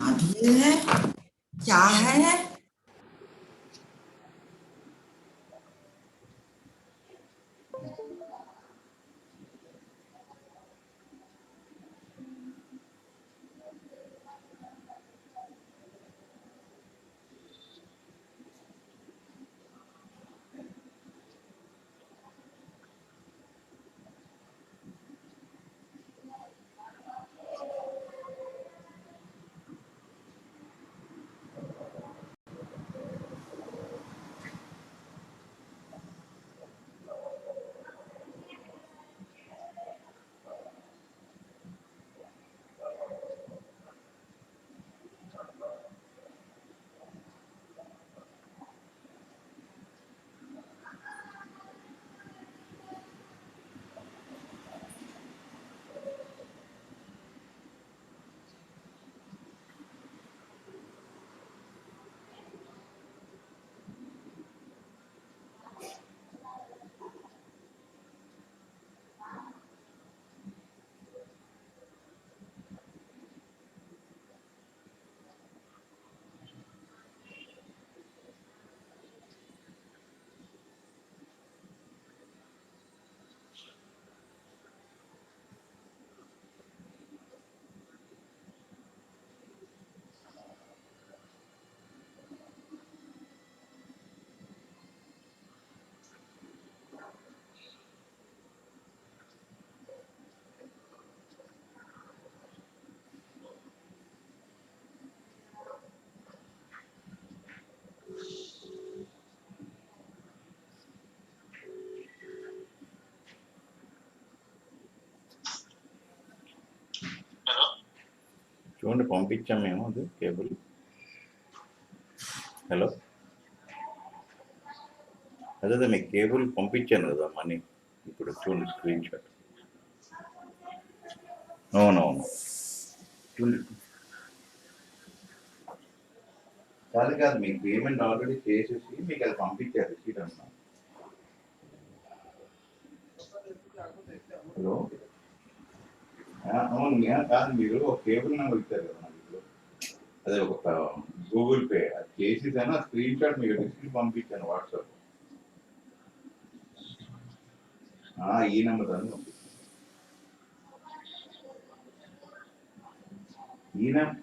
अभी है क्या है? చూడండి పంపించాం మేము అది కేబుల్. హలో, అదే మీకు కేబుల్ పంపించాను కదా మనీ. ఇప్పుడు చూడండి స్క్రీన్ షాట్. అవునవును, కాదు కాదు, మీకు పేమెంట్ ఆల్రెడీ చేసేసి మీకు అది పంపించారు రిసీట్ అన్నా. హలో, అవును కాదు, మీరు ఒక కేబుల్ నెంబర్ ఇచ్చారు కదా నాకు ఇప్పుడు. అదే ఒక గూగుల్ పే అది చేసేసాను, ఆ స్క్రీన్ షాట్ మీకు రిసీట్ పంపించాను వాట్సాప్. ఈ నెంబర్ అని పంపించాను. ఈ నెంబర్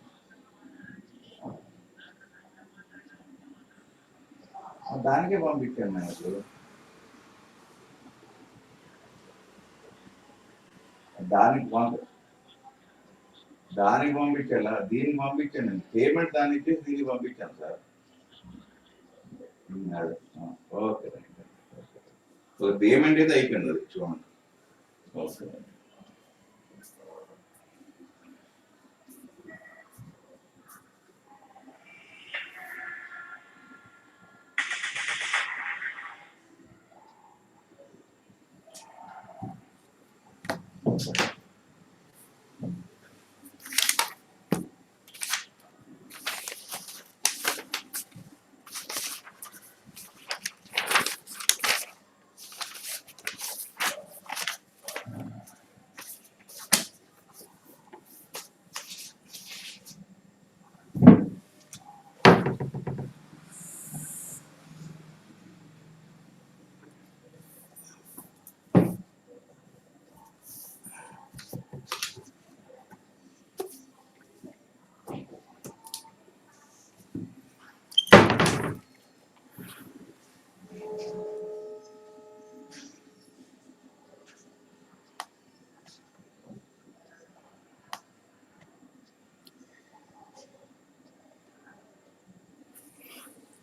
దానికే పంపించాను నేను ఇప్పుడు. దానికి పంపించాలా? దీనికి పంపించాను, పేమెంట్ దాన్ని ఇచ్చేసి దీనికి పంపించాను సార్. అదే ఓకే, పేమెంట్ అయితే అయిపోయింది, అది చూడండి. Okay.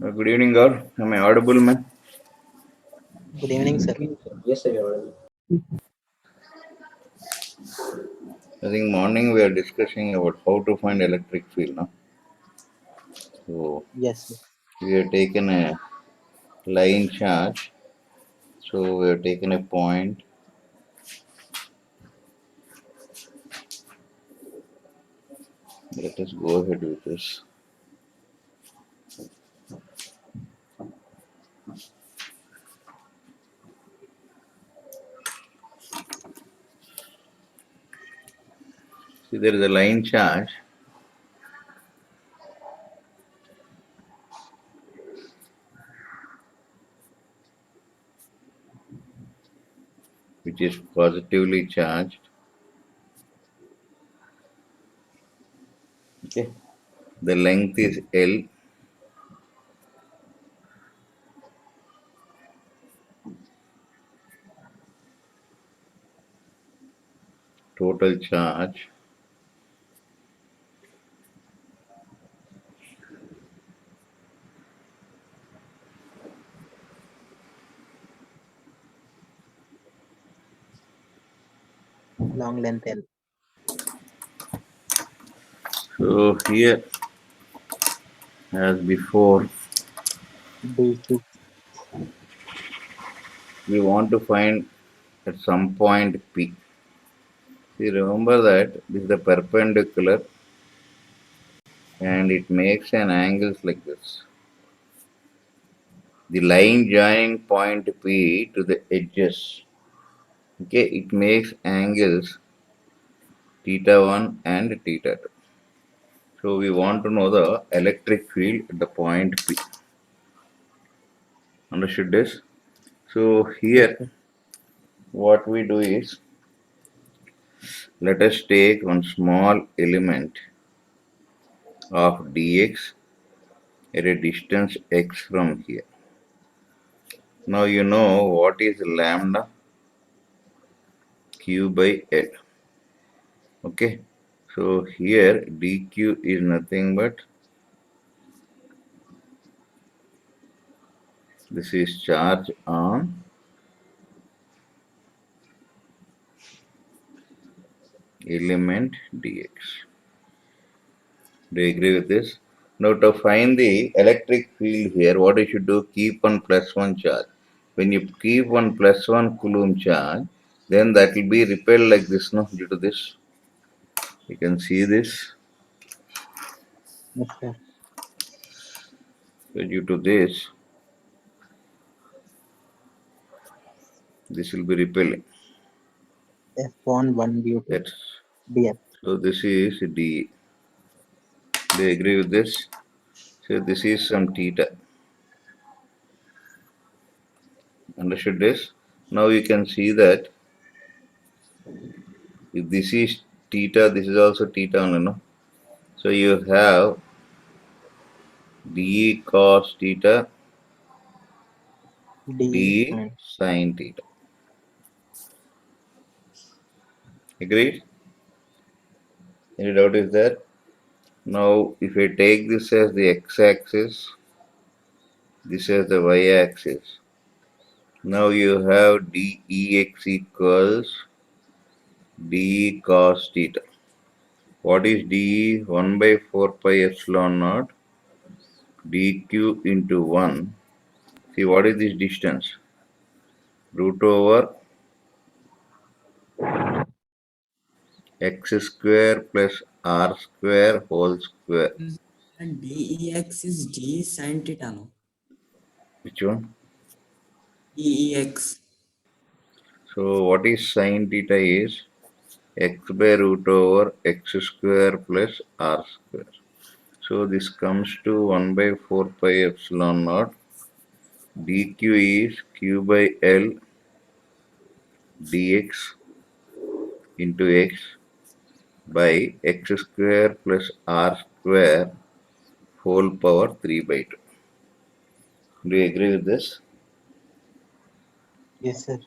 Good evening, all. Am I audible, man? Good evening, sir. Yes, sir, you're audible. I think morning we are discussing about how to find electric field, no? So Yes, sir. we have taken a line charge. So we have taken a point. Let us go ahead with this. See, there is a line charge. which is positively charged. Okay. The length is L. Total charge Long length L. So here, as before, dq. we want to find at some point P. See, remember that this is the perpendicular and it makes an angles like this. The line joining point P to the edges. Okay, it makes angles theta 1 and theta 2. So we want to know the electric field at the point P. Understood this? So Yes, here sir. what we do is, let us take one small element of dx at a distance x from here. Now you know what is lambda q by L. Okay, so here dq is nothing but this is charge on element dx. Do you agree with this? Now to find the electric field here, what you should do, keep one plus one charge. When you keep one plus one coulomb charge, then that will be repelled like this, no, due to this. You can see this. Yes, sir. So due to this will be repelling. F on 1 due to That's df. so this is d. Do you agree with this? So this is some theta. Understood this? Now you can see that if this is theta, this is also theta only, no? So you have d cos theta, d d sin. sin theta. Agreed? Any doubt is there? Now if I take this as the x-axis, this as the y-axis, now you have dEx equals d cos theta. What is dE? 1 by 4 pi epsilon naught dq into 1. See, what is this distance? Root over x square plus r square whole square. And DEX is D sin theta, no? Which one? DEX. So what is sin theta is x by root over x square plus r square. So this comes to 1 by 4 pi epsilon naught dq is q by L dx into x by x square plus r square whole power 3 by 2. Do you agree with this? Yes, sir.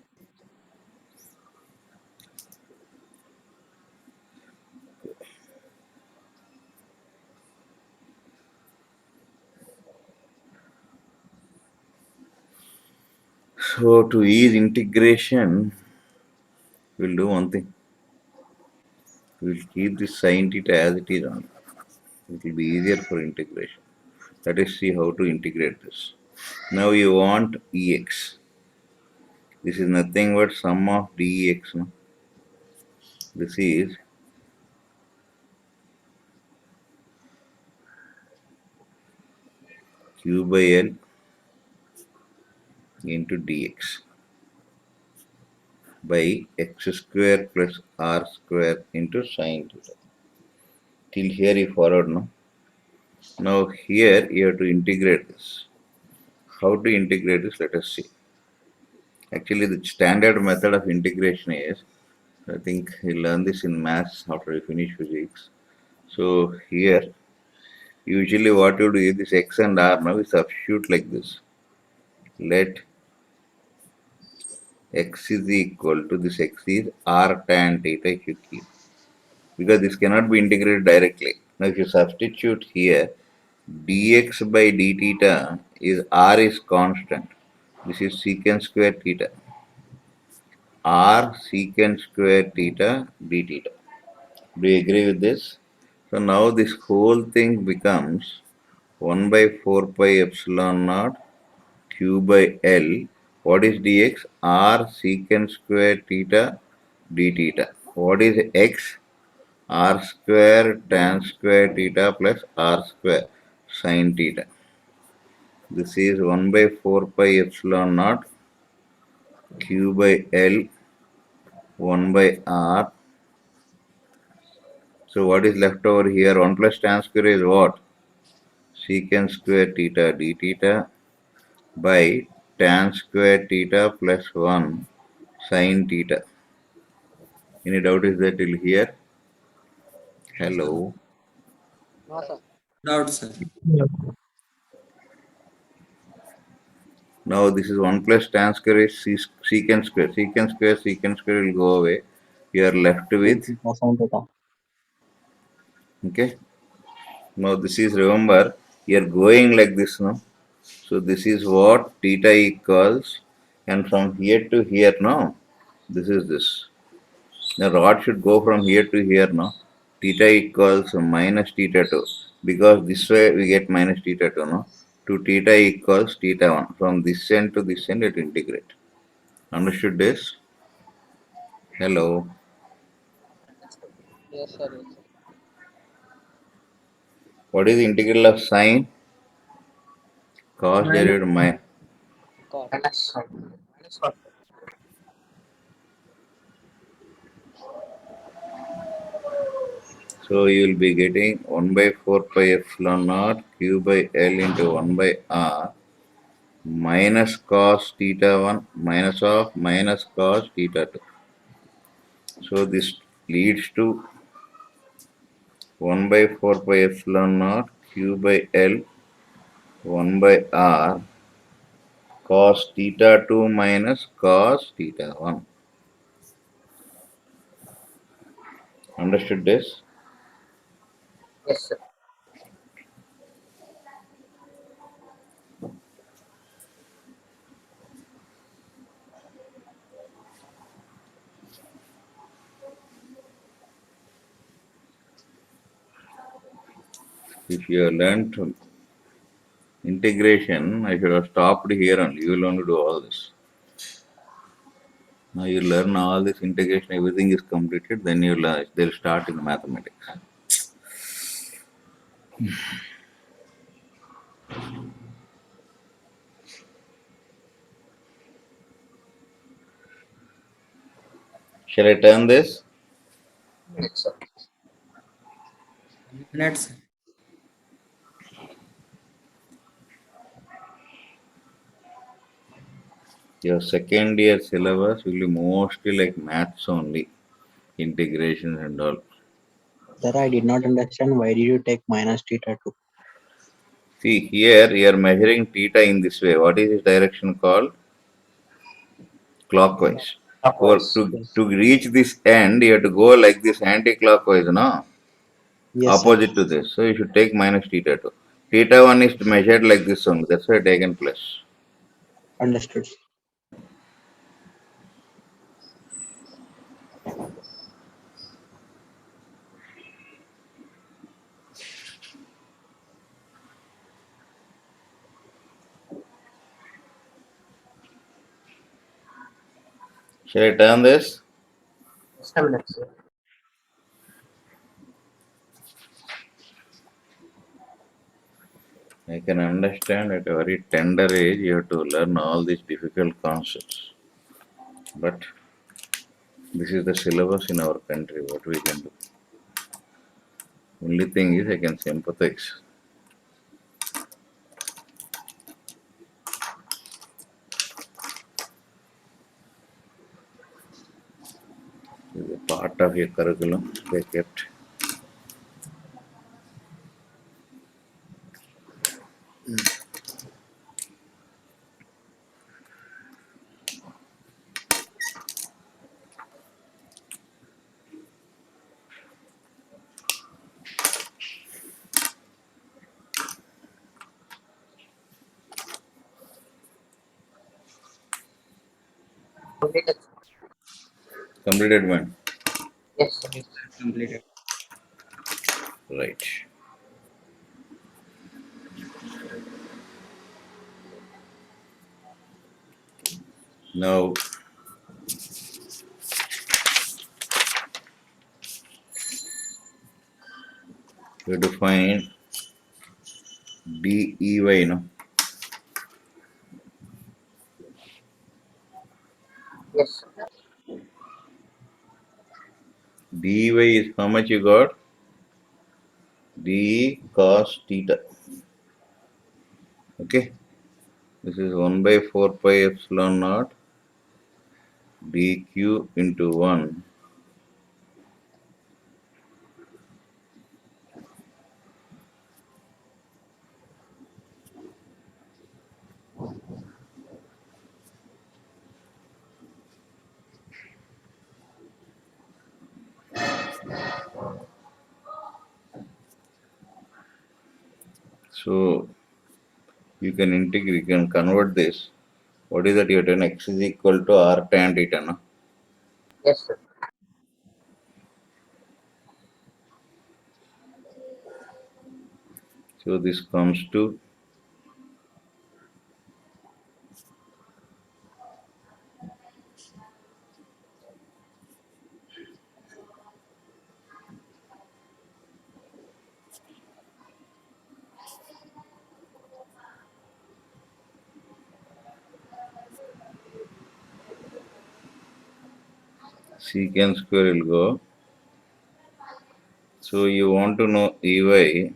So to ease integration, we'll do one thing. We'll keep this sin theta as it is on. It will be easier for integration. Let us see how to integrate this. Now you want Ex. This is nothing but sum of dEx. No? This is q by L into dx by x square plus r square into sin theta. Till here you followed, no? Now here you have to integrate this. How to integrate this? Let us see. Actually, the standard method of integration is, I think you learn this in maths after you finish physics. So here, usually what you do is this x and r now we substitute like this. Let x is equal to this x is r tan theta if you keep. Because this cannot be integrated directly. Now if you substitute here, dx by d theta is r is constant. This is secant square theta. R secant square theta d theta. Do you agree with this? So now this whole thing becomes 1 by 4 pi epsilon naught q by L. What is dx? R secant square theta d theta. What is x? R square tan square theta plus r square sin theta. This is 1 by 4 pi epsilon naught q by L 1 by r. So what is left over here? 1 plus tan square is what? Secant square theta d theta by tan square theta plus 1 sin theta. Any doubt is there till here? Hello. No, doubt, sir. Now this is 1 plus tan square is secant square. Secant square will go away. You are left with, Sin theta. okay. Now this is, remember, you are going like this now. So this is what theta equals, and from here to here now, this is this. The rod should go from here to here now. Theta equals minus theta 2. Because this way we get minus theta 2 no. To theta equals theta 1. From this end to this end it integrate. Understood this? Hello. Yes, sir. Yes, sir. What is the integral of sine? Cos Minus derived minus. Cos. So you will be getting 1 by 4 pi epsilon naught q by L into 1 by r minus cos theta 1 minus cos theta 2. So this leads to 1 by 4 pi epsilon naught q by L 1 by r cos theta 2 minus cos theta 1. Understood this? Yes, sir. If you have learned integration, I should have stopped here only. You will only do all this. Now you learn all this integration, everything is completed, then you learn, they'll start in mathematics. Shall I turn this? Yes, sir. minutes, sir. Your second year syllabus will be mostly like maths only, integration and all. Sir, I did not understand why did you take minus theta 2? See, here you are measuring theta in this way. What is this direction called? Clockwise. Yes. To reach this end, you have to go like this anti-clockwise, no? Yes, sir. Opposite to this. So you should take minus theta 2. Theta 1 is measured like this only. That's why taken plus. Understood. Shall I turn this? 7 minutes, sir. I can understand at a very tender age you have to learn all these difficult concepts. But this is the syllabus in our country. What we can do? Only thing is I can sympathize. part of your curriculum they kept. Completed. Completed when? Yes, sir. Yes, completed. Right. Now you have to find DEY, no? Yes, sir. DEY is how much you got? D cos theta. Okay. This is 1 by 4 pi epsilon naught dq into 1. So you can integrate, you can convert this. What is that you have done? X is equal to r tan theta, no? Yes, sir. So this comes to secant square will go. So you want to know EY,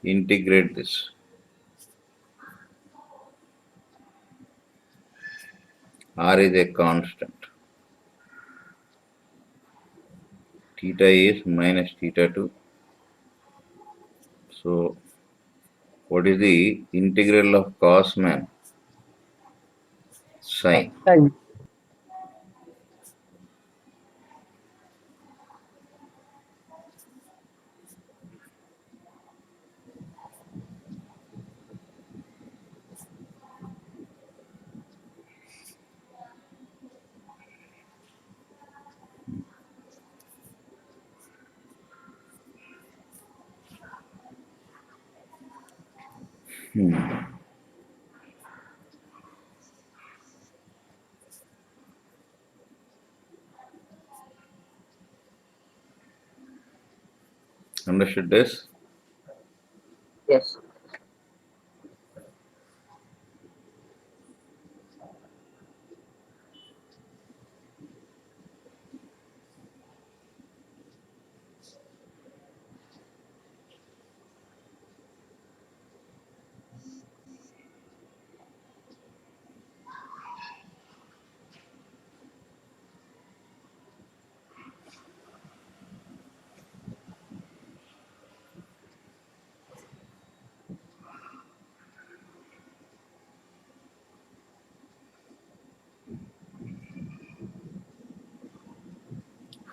integrate this. R is a constant. Theta is minus theta 2. So what is the integral of cos man? Sine. Time. Understood this? Yes, sir.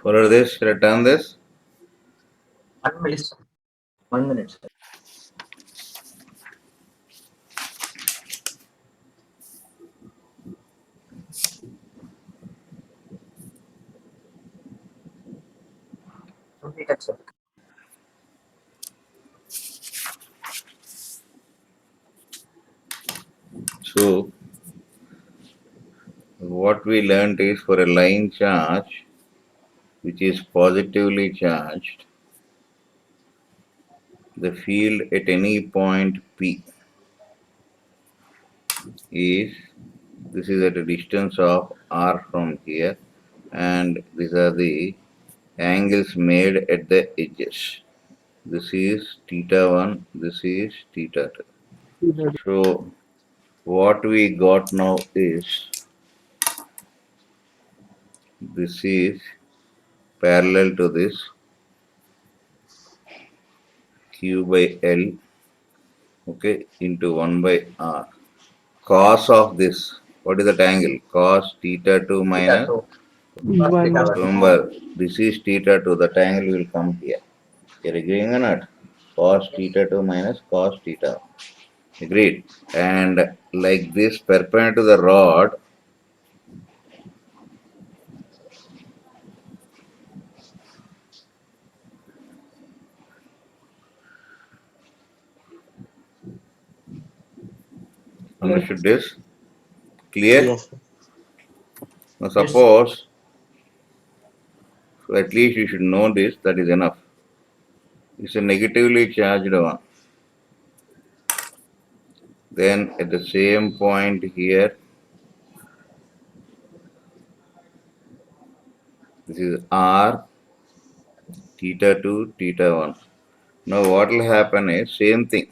Follow this, shall I turn this? 1 minute, sir. 1 minute, sir. Completed, sir. So what we learned is for a line charge which is positively charged, the field at any point P is, this is at a distance of r from here, and these are the angles made at the edges. This is theta 1, this is theta 2. So what we got now is, this is parallel to this Q by L, okay, into 1 by R. Cos of this, what is that angle? Cos theta 2 Theta minus, 2. Cos theta 1. remember, this is theta 2, that angle will come here. You're agreeing or not? Cos theta 2 minus cos theta. Agreed. And like this, perpendicular to the rod, understood this? Clear? Yes, sir. Now suppose, so at least you should know this, that is enough. It's a negatively charged one. Then at the same point here, this is R, theta 2, theta 1. Now what will happen is same thing,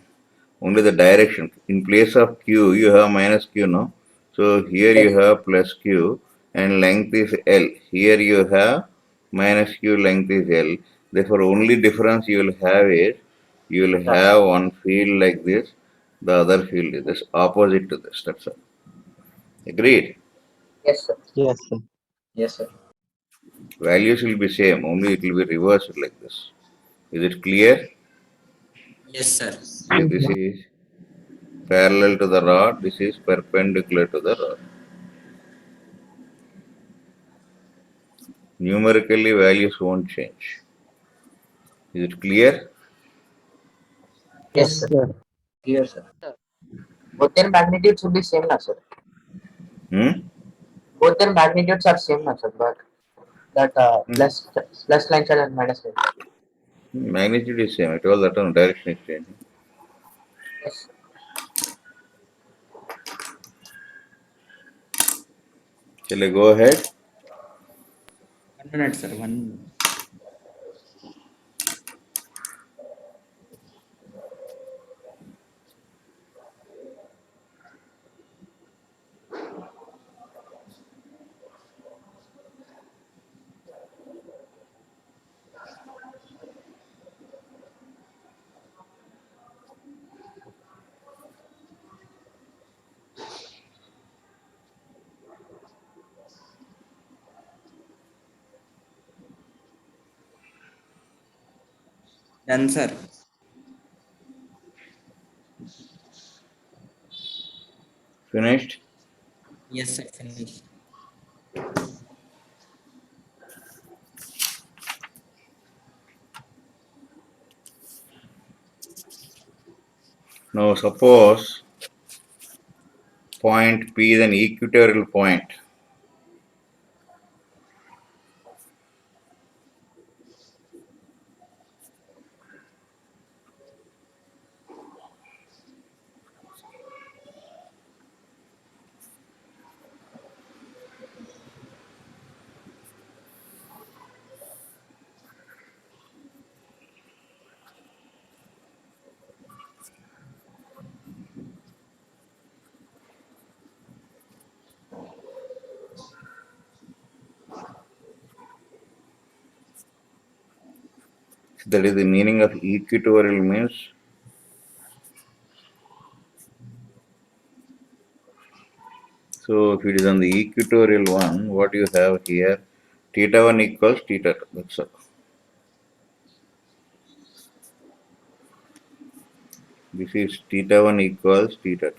only the direction. In place of Q, you have minus Q, no? So here you have plus Q and length is L. Here you have minus Q, length is L. Therefore, only difference you will have is you will have one field like this, the other field is this, opposite to this. That's all. Agreed? Yes, sir. Yes, sir. Yes, sir. Values will be same, only it will be reversed like this. Is it clear? Yes, sir. This is parallel to the rod, this is perpendicular to the rod. Numerically, values won't change. Is it clear? Yes, sir. Clear, sir. Both their magnitudes would be same, na, sir. Both their magnitudes are same, na, sir. But that plus line charge and minus line charge. Magnitude is same. I told that one direction is changing. Yes. Shall I go ahead? 1 minute, sir. 1 minute. Done, sir. Finished? Yes, sir. Finished. Now suppose point P is an equatorial point. That is the meaning of equatorial means. So if it is on the equatorial one, what you have here, theta 1 equals theta 2. That's all. This is theta 1 equals theta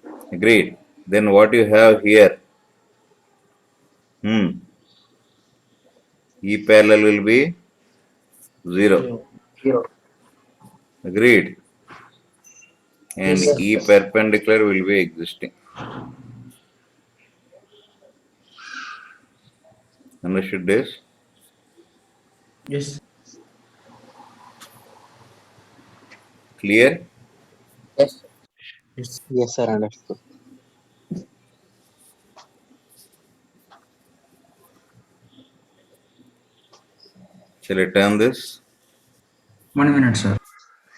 2. Agreed. Then what you have here? E parallel will be 0. 0. Agreed. And Yes, E sir. perpendicular will be existing. Understood this? Yes. Clear? Yes, sir. Yes, sir. Understood. Shall I turn this? 1 minute, sir.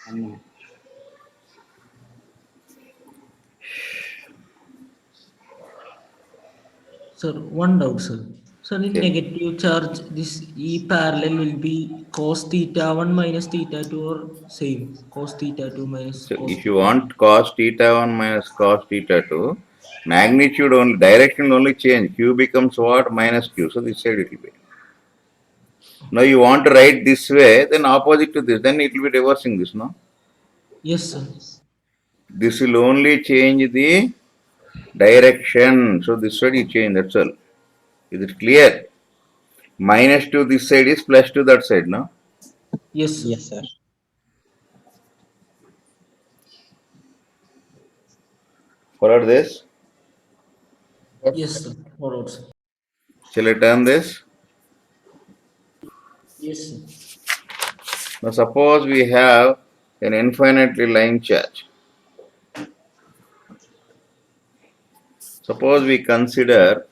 1 minute. Sir, one doubt, sir. Sir, in Okay. negative charge, this E parallel will be cos theta 1 minus theta 2 or same. Cos theta 2 minus So cos if you theta 2. want cos theta 1 minus cos theta 2, magnitude only, direction will only change. Q becomes what? Minus Q. So this side it will be. Now you want to write this way, then opposite to this, then it will be reversing this, no? Yes, sir. This will only change the direction. So this side you change, that's all. Is it clear? Minus to this side is plus to that side, no? Yes, sir. Yes, sir. Follow this. Yes, sir. Forward, sir. Shall I turn this? Yes, sir. Now suppose we have an infinitely line charge. Suppose we consider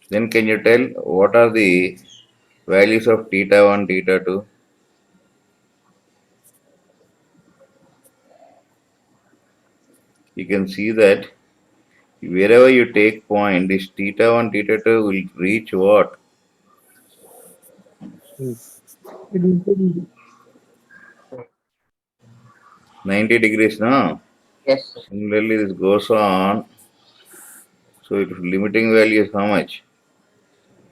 then can you tell what are the values of theta 1, theta 2? You can see that wherever you take point, this theta 1, theta 2 will reach what? Mm. 90 degrees, no? Yes, sir. Similarly, this goes on. So it limiting value is how much?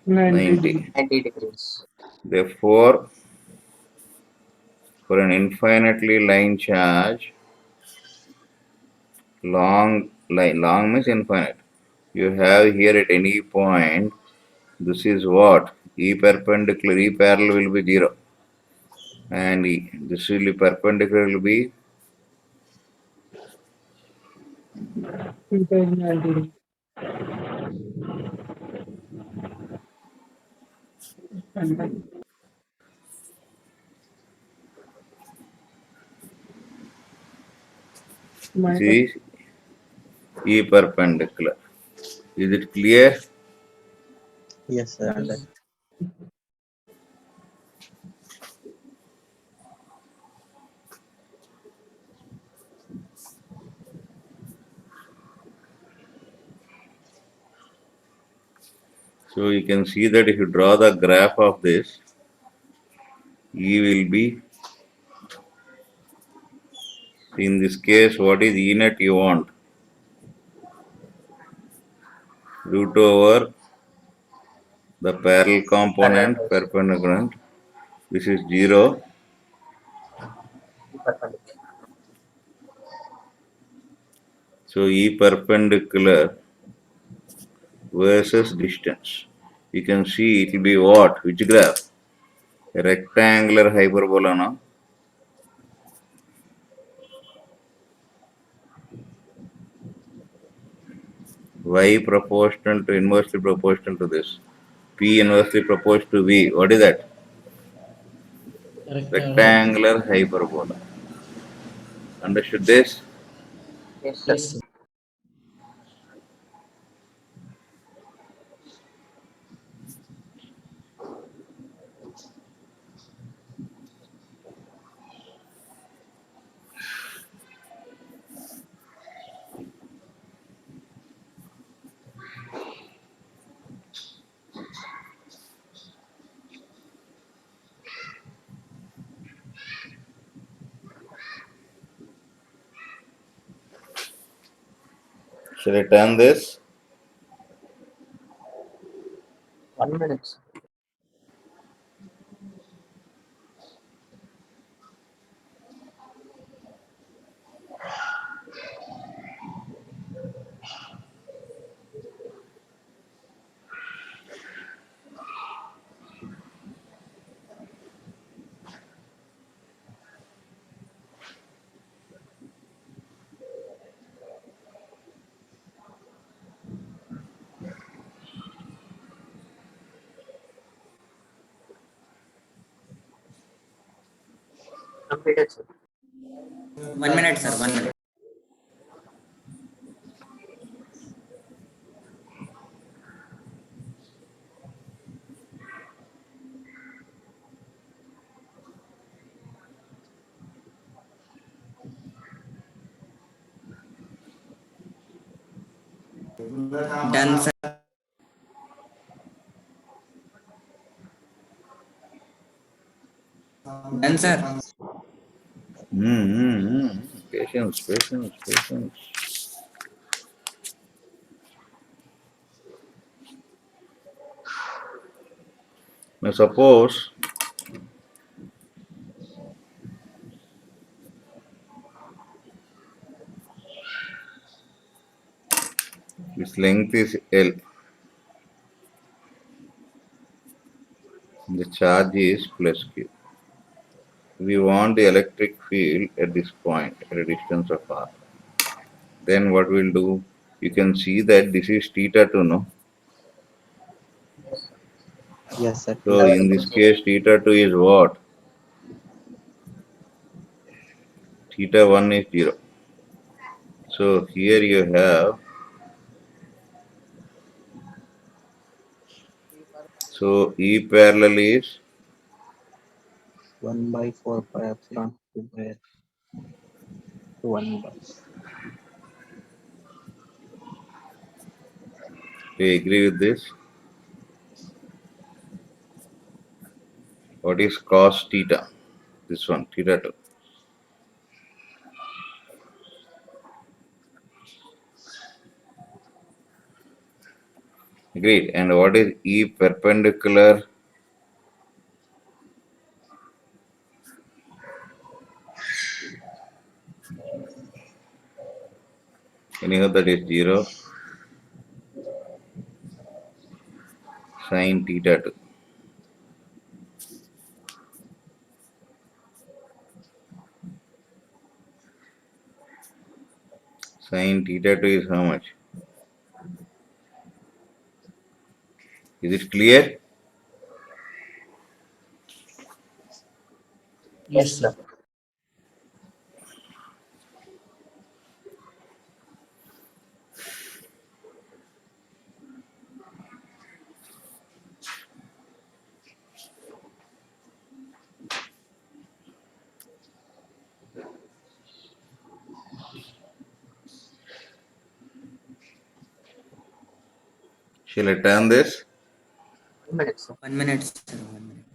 90. 90 degrees. Therefore, for an infinitely line charge, long means infinite. You have here at any point, this is what? E perpendicular, E parallel will be 0. And this will be perpendicular will be this is E perpendicular. Is it clear? Yes, sir. Yes. So you can see that if you draw the graph of this, E will be, in this case, what is E net you want? Root over the parallel Parallel component rays. perpendicular. This is 0. Perpendicular. So E perpendicular versus distance. You can see it will be what? Which graph? A rectangular hyperbola, no? Y proportional to inversely proportional to this. P inversely proportional to V. What is that? Rectangle. Rectangular hyperbola. Understood this? Yes, sir. Yes, sir. Shall I turn this? 1 minute, sir. Completed, sir. 1 minute, sir. 1 minute. Done, sir. Done, sir. Patience, patience, patience. Now suppose its length is L. The charge is plus Q. We want the electric field at this point at a distance of R. Then what we'll do, you can see that this is theta 2, no? Yes, sir. Yes, sir. So in this case, theta 2 is what? Theta 1 is 0. So here you have, so E parallel is 1 by 4 pi epsilon 2 by 1 by. do you agree with this? What is cos theta? This one, theta 2. Agreed. And what is E perpendicular? Anyhow, that is 0 sine theta 2. Sine theta 2 is how much? Is it clear? Yes, sir. Shall I turn this? 1 minute, sir. 1 minute, sir. 1 minute.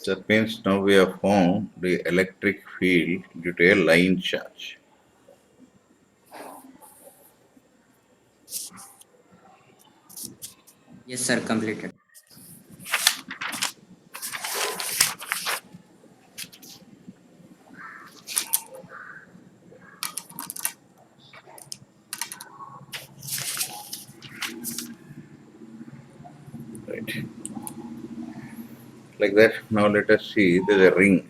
That means now we have found the electric field due to a line charge. Yes, sir. Completed. Right. Like that. Now let us see there's a ring.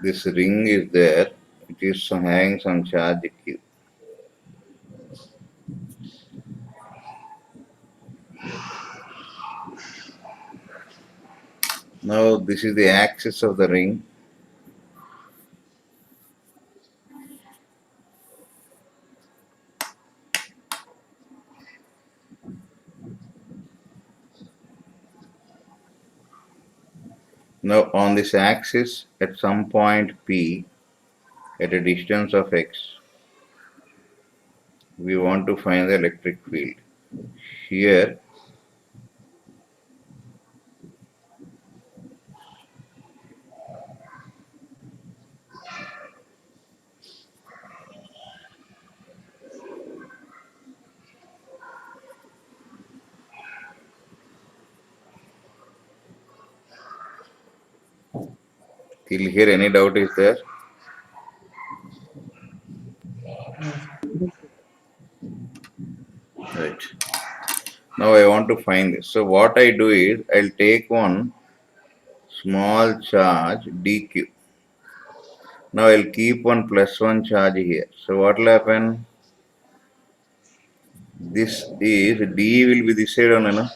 This ring is there. It is hangs on charge Q. Now this is the axis of the ring. Now on this axis at some point P at a distance of x, we want to find the electric field. Here till here any doubt is there? Right. Now I want to find this. So what I do is I'll take one small charge dq. Now I'll keep one plus one charge here. So what will happen? This is d will be this side only, no?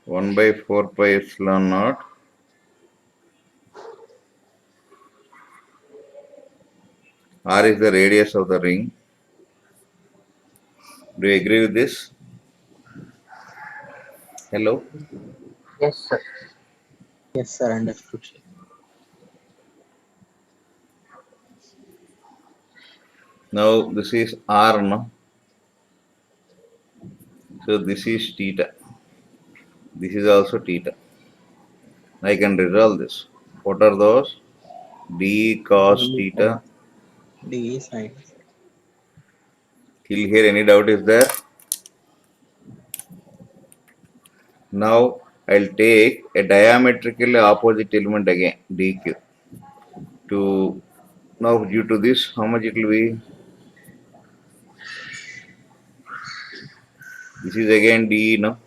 1 by 4 pi epsilon naught R is the radius of the ring. Do you agree with this? Hello? Yes, sir. Yes, sir. Understood, sir. Now this is R, no? So this is theta. This is also theta. I can resolve this. What are those? D cos D theta. D sine. Till here, any doubt is there? Now I'll take a diametrically opposite element again, dq. To now due to this, how much it will be? This is again d, no?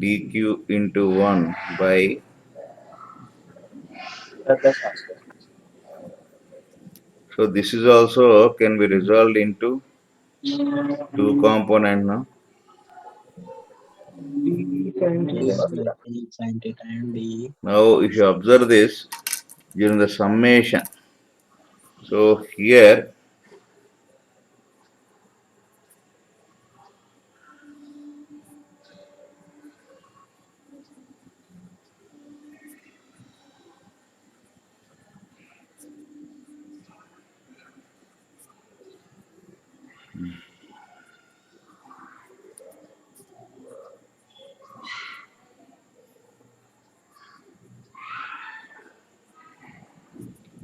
dq into 1 by, Plus R square. so this is also can be resolved into two component, no? D Cos by theta. D sine theta and D Now if cos. you observe this during the summation, so here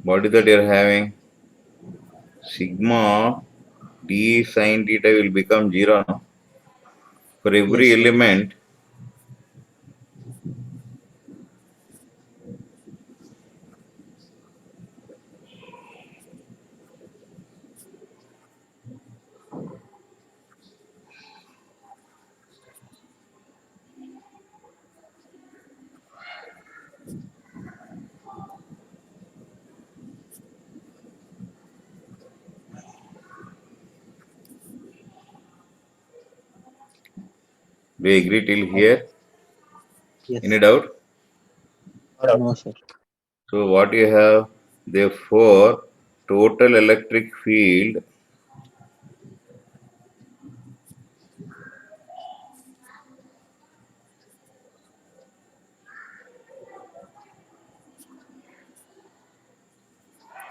what is that you are having? Sigma d sine theta will become 0, no? For every Yes, sir. element, do you agree till here? Yes, Any sir. doubt? No doubt. No, sir. So what you have, therefore, total electric field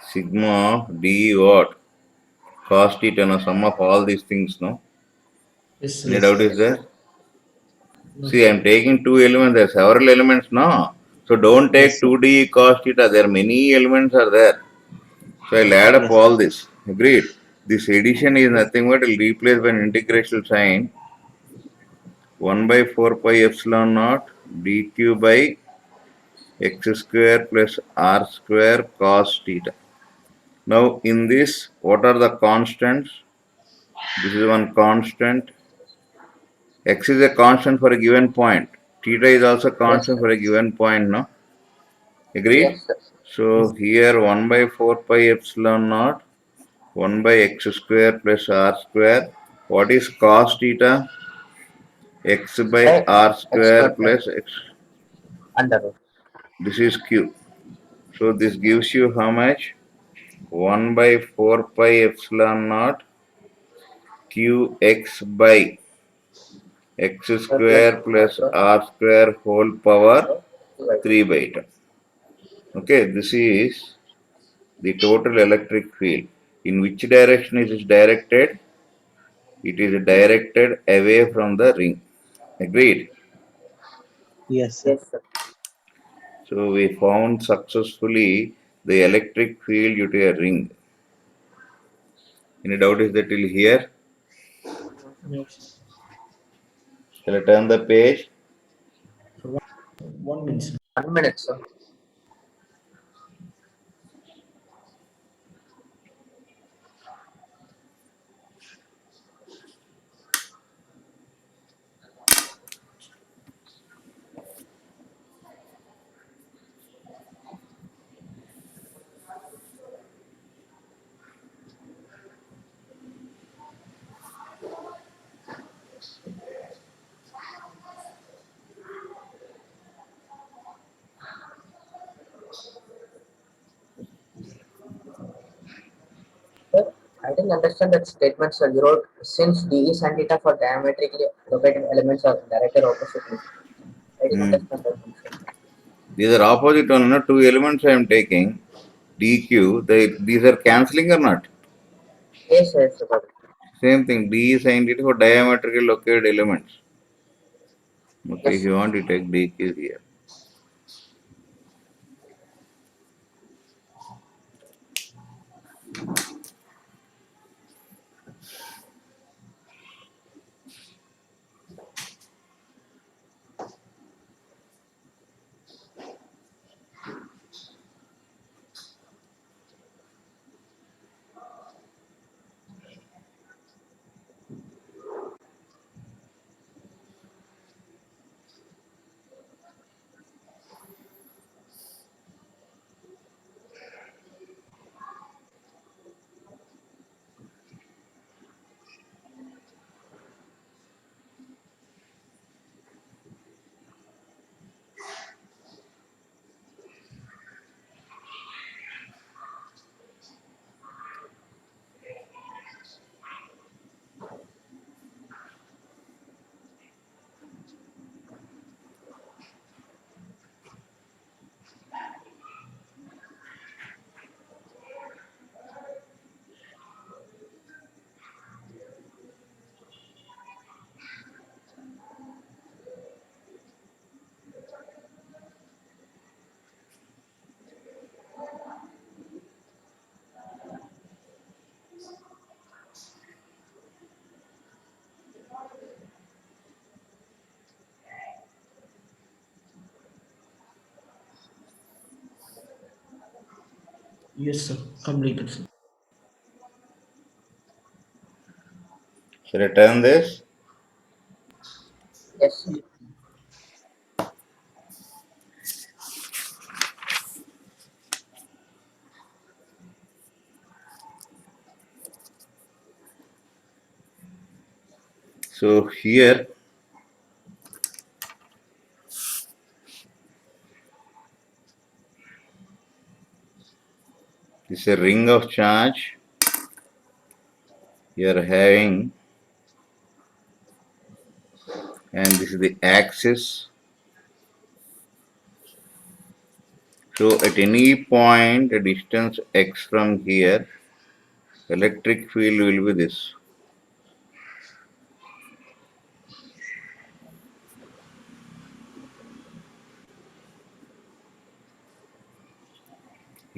sigma d what? Cos theta, no? Sum of all these things, no? Yes, sir. Any Yes, doubt sir. is there? No, See, I am taking two elements, there are several elements, no? So don't take Yes, sir. 2d cos theta, there are many elements are there. So I'll add up Yes, sir. all this. Agreed? This addition is nothing but will replace by an integral sign 1 by 4 pi epsilon naught dq by x square plus r square cos theta. Now in this, what are the constants? This is one constant. X is a constant for a given point. Theta is also Yes, constant sir. for a given point, no? Agreed? Yes, sir. So here 1 by 4 pi epsilon naught 1 by x square plus r square. What is cos theta? X by By r x square square plus plus x. under root. This is q. So this gives you how much? 1 by 4 pi epsilon naught qx by x Plus square R plus square. r square whole power So, 2 by 3 by 2. Okay, this is the total electric field. In which direction it is directed? It is directed away from the ring. Agreed? Yes, sir. yes, sir. So we found successfully the electric field due to a ring. Any doubt is that till here? no, sir. Shall I turn the page? 1 minute, sir. 1 minute, sir. I didn't understand that statement, sir. You wrote since d is and theta for diametrically located elements are directed oppositely. I didn't understand that one, sir. These are opposite one, no? Two elements I am taking, dq, these are cancelling or not? Yes, sir, sir. Got it. Same thing, d sin theta for diametrically located elements. Okay, Yes, if sir. you want to take dq here. Yes, sir. Completed, sir. Shall I turn this? Yes, sir. So here, this is a ring of charge. You are having, and this is the axis. So at any point, a distance x from here, electric field will be this.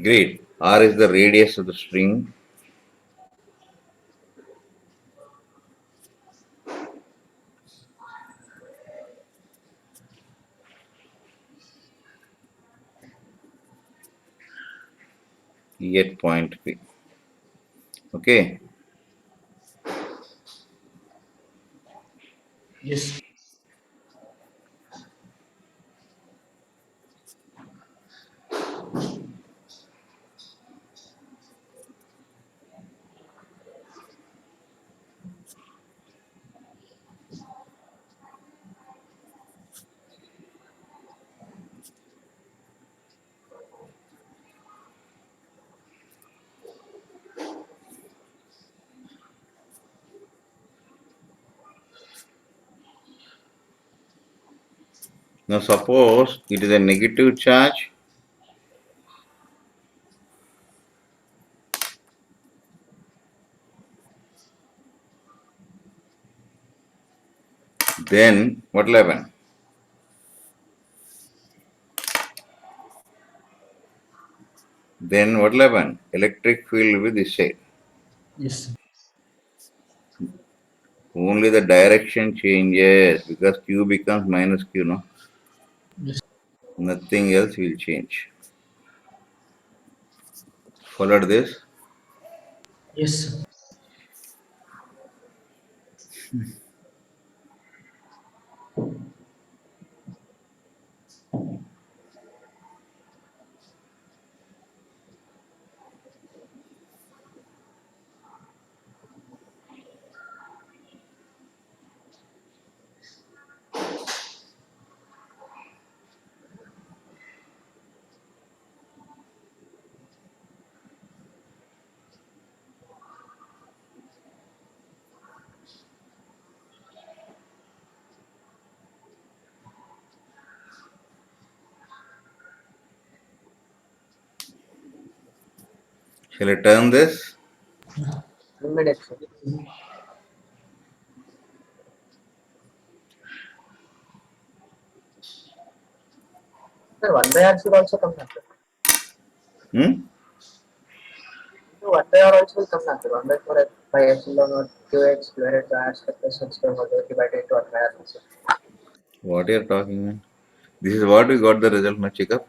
Great. R is the radius of the string. E at point P. Okay. Yes. Now suppose it is a negative charge. Then what will happen? Then what will happen? Electric field will be this side. Yes, sir. Only the direction changes because Q becomes minus Q, no? Yes. Nothing else will change. Followed this? Yes, sir. Shall I turn this? 1 minute, sir. Sir, 1 by R should also come now, sir. Hmm? So 1 by R also will come now, sir. 1 by 4 by epsilon or qx divided by r square plus h square whatever divided into 1 by R, sir. What you are talking about? This is what we got the result now, check up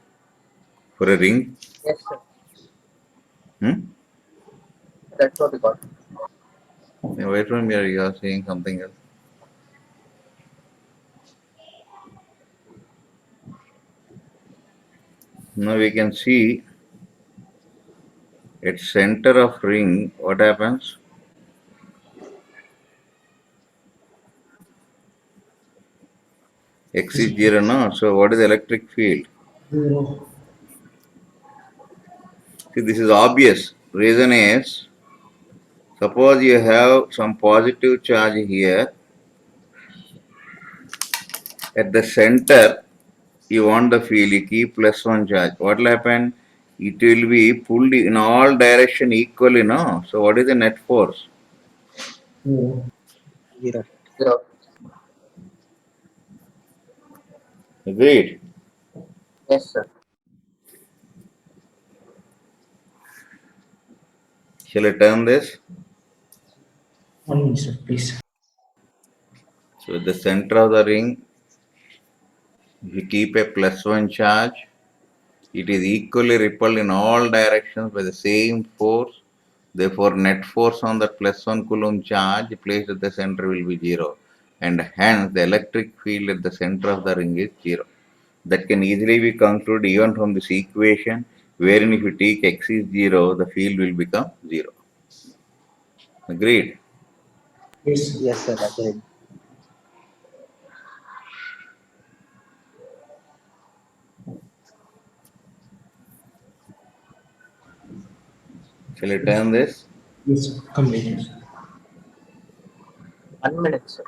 for a ring. Yes, sir. Hmm? That's what we got. Wait from here, you are saying something else. Now we can see at center of ring, what happens? X is 0, no? So what is the electric field? 0. See, this is obvious. Reason is, suppose you have some positive charge here. At the center, you want the field, you keep +1 charge. What will happen? It will be pulled in all direction equally, no? So what is the net force? 0. 0. 0. Agreed? Yes, sir. Shall I turn this? 1 minute, sir, please. So at the center of the ring, if you keep a +1 charge, it is equally repelled in all directions by the same force. Therefore, net force on that +1 coulomb charge placed at the center will be 0. And hence, the electric field at the center of the ring is 0. That can easily be concluded even from this equation, wherein if you take x is 0, the field will become 0. Agreed? Yes, sir. Yes, sir. Agreed. Shall I turn this? Yes, sir. Completed, sir. 1 minute, sir.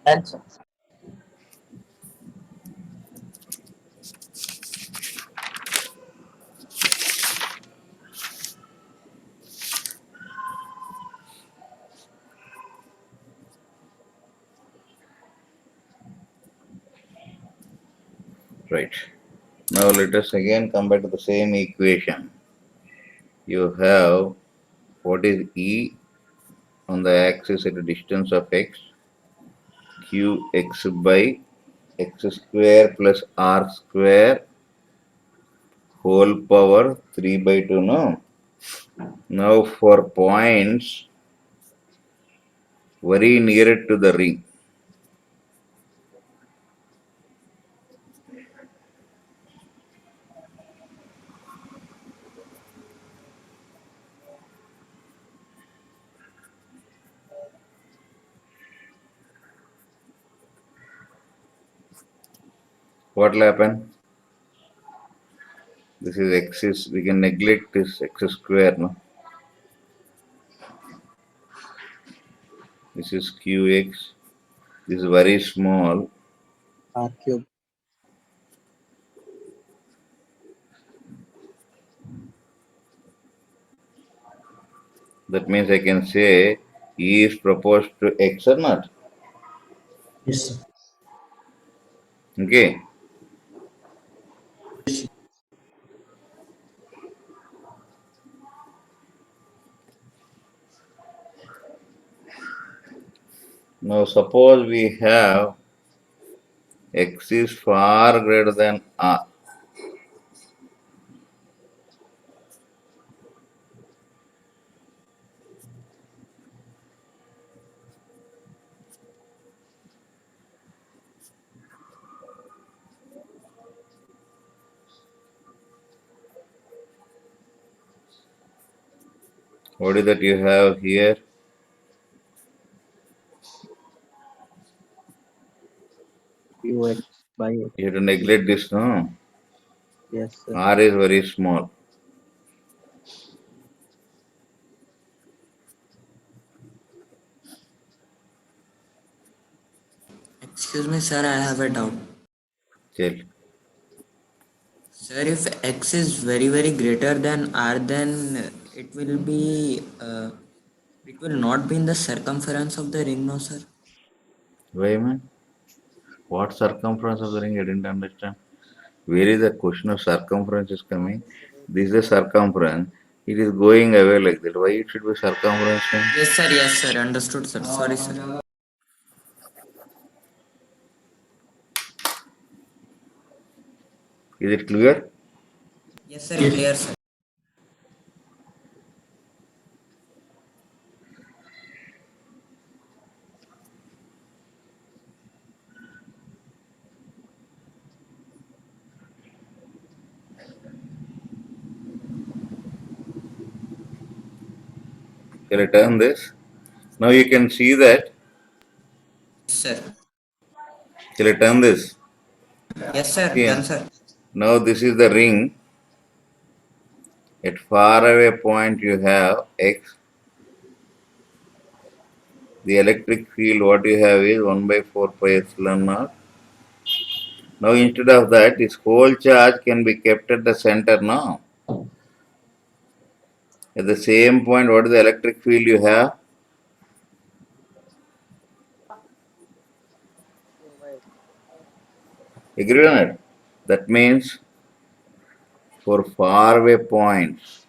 Done, sir. Right. Now let us again come back to the same equation. You have what is E on the axis at a distance of x, qx by x square plus r square whole power 3 by 2, no? Now for points very near to the ring, what will happen? This is x is, we can neglect this x square, no? This is qx, this is very small. R cube. That means I can say E is proposed to x or not. Yes, sir. Okay. Now suppose we have x is far greater than r. What is that you have here? Qx by x. You have to neglect this, no? Yes, sir. R is very small. Excuse me, sir, I have a doubt. Tell. Sir, if x is very, very greater than r, then it will not be in the circumference of the ring, no, sir? Why, man? What circumference of the ring? I didn't understand. Where is the question of circumference is coming? This is the circumference. It is going away like that. Why it should be circumference then? Yes, sir, understood, sir. Sorry, sir. Is it clear? Yes, sir, clear, sir. Shall I turn this? Now you can see that. Yes, sir. Shall I turn this? Yes, sir, Yeah. done, sir. Now this is the ring. At far away point you have x. The electric field what you have is 1 by 4 pi epsilon naught. Now instead of that, this whole charge can be kept at the center now. At the same point, what is the electric field you have? Agreed on it? That means for far away points,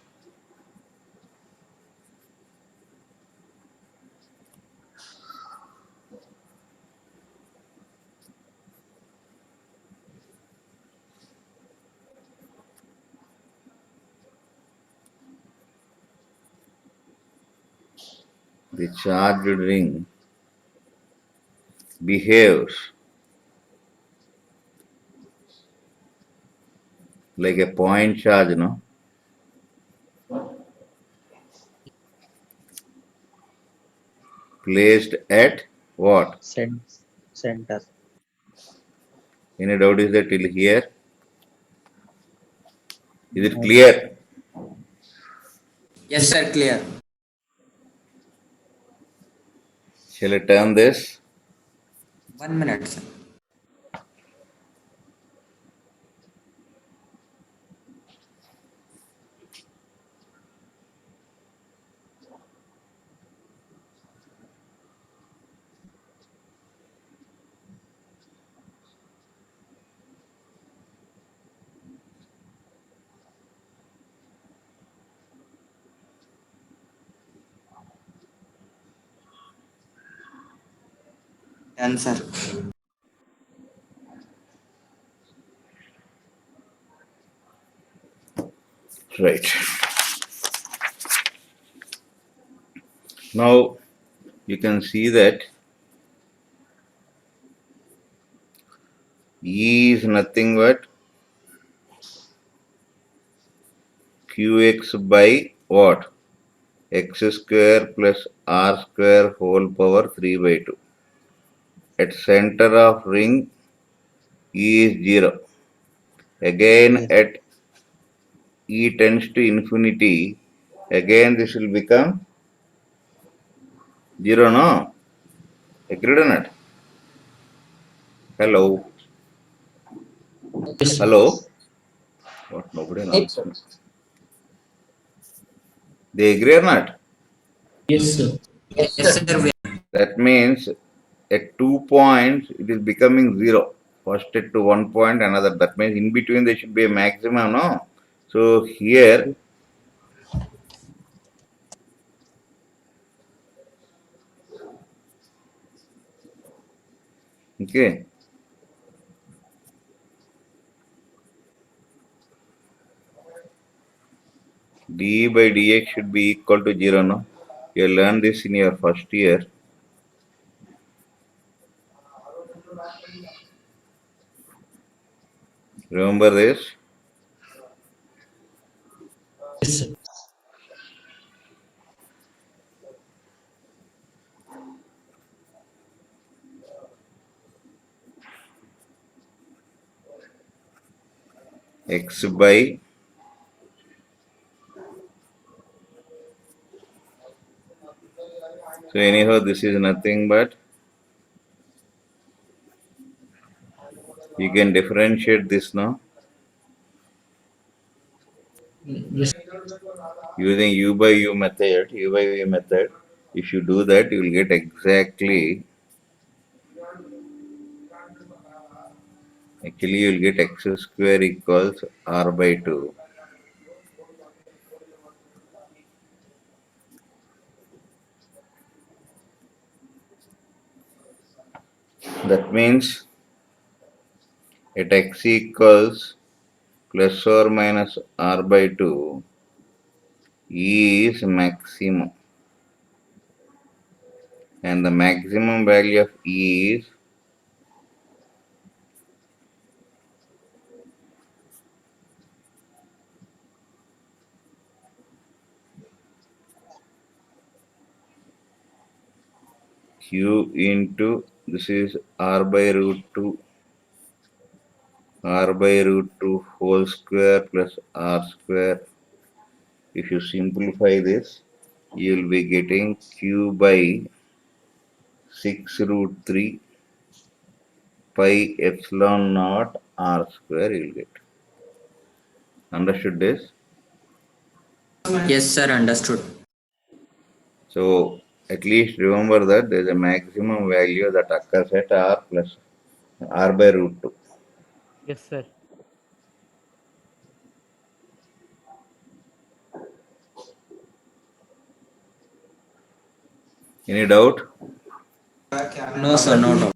the charged ring behaves like a point charge, no? Placed at what? Center. Any doubt is that till here? Is it No, clear? Yes, sir, clear. Shall I turn this? 1 minute, sir. Done, sir. Right. Now you can see that E is nothing but qx by what? X square plus r square whole power 3 by 2. At center of ring, E is 0. Again yes, at E tends to infinity, again this will become 0, no? Agreed or not? Hello? Yes, sir. Hello? What? Nobody Yes, knows. sir. They agree or not? Yes, sir. Yes, Yes, sir. sir. That means at 2 points it is becoming 0. First at to 1 point, another. That means in between there should be a maximum, no? So here, okay, d by dx should be equal to 0, no? You learned this in your first year. Remember this? Yes, sir. X by so anyhow this is nothing but You can differentiate this now Yes. using U by U method. U by U method. If you do that, you will get exactly. Actually, you will get x square equals r by 2. That means at x equals plus or minus r by 2, E is maximum. And the maximum value of E is Q into, this is r by root 2, r by root 2 whole square plus r square. If you simplify this, you will be getting Q by 6 root 3 pi epsilon naught r square you will get. Understood this? Yes, sir, understood. So at least remember that there is a maximum value that occurs at r plus r by root 2. Yes, sir. Any doubt? No, sir, no doubt.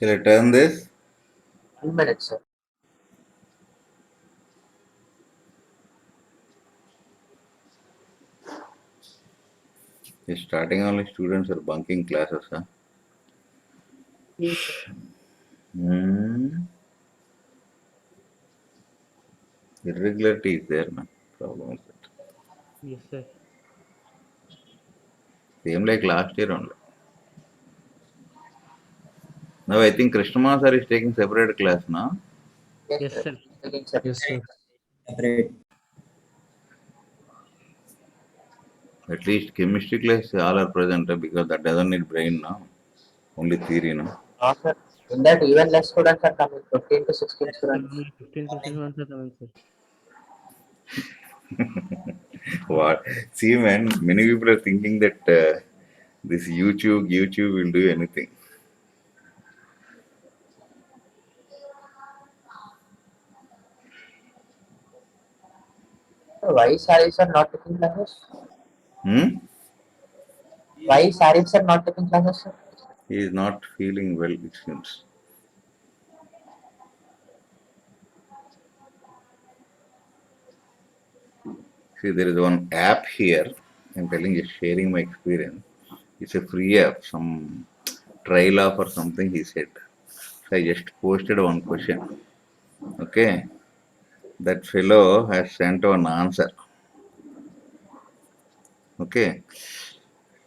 Shall I turn this? 1 minute, sir. Starting only students are bunking classes, huh? Yes, sir. Irregularity is there, man. Problem is that. Yes, sir. Same like last year only. Now I think Krishnama sir is taking separate class now. Yes, Yes, sir. sir. Again, sir. Yes, sir. Separate. At least chemistry class all are present because that doesn't need brain now. Only theory now. No, sir. In that, even less students are coming, 15 to 16 Sir, students. only 15% ones are coming, sir. What? See, man, many people are thinking that this YouTube will do anything. So why Sarif sir not taking classes? Hmm? Why Sarif sir not taking classes, sir? He is not feeling well, it seems. See, there is one app here. I'm telling you, sharing my experience. It's a free app, some trial app or something, he said. So I just posted one question. Okay. That fellow has sent one answer. Okay.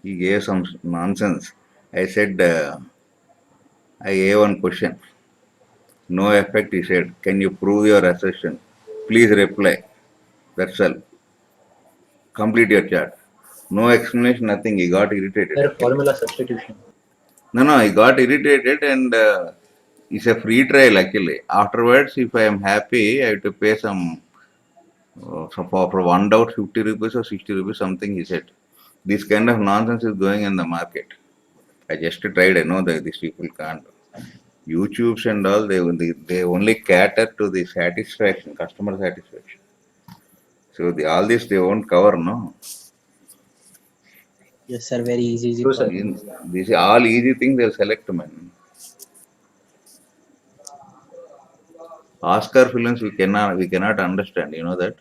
He gave some nonsense. I said, I gave one question. No effect, he said. Can you prove your assertion? Please reply. That's all. Complete your chart. No explanation, nothing. He got irritated. Formula substitution. No, he got irritated and it's a free trial actually. Afterwards, if I am happy, I have to pay some, for one doubt, 50 rupees or 60 rupees, something he said. This kind of nonsense is going in the market. I just tried, I know that these people can't. YouTubes and all, they only cater to the satisfaction, customer satisfaction. So all this they won't cover, no? Yes, sir. Very easy So, problem. these are all easy things they'll select, man. Oscar films we cannot understand. You know that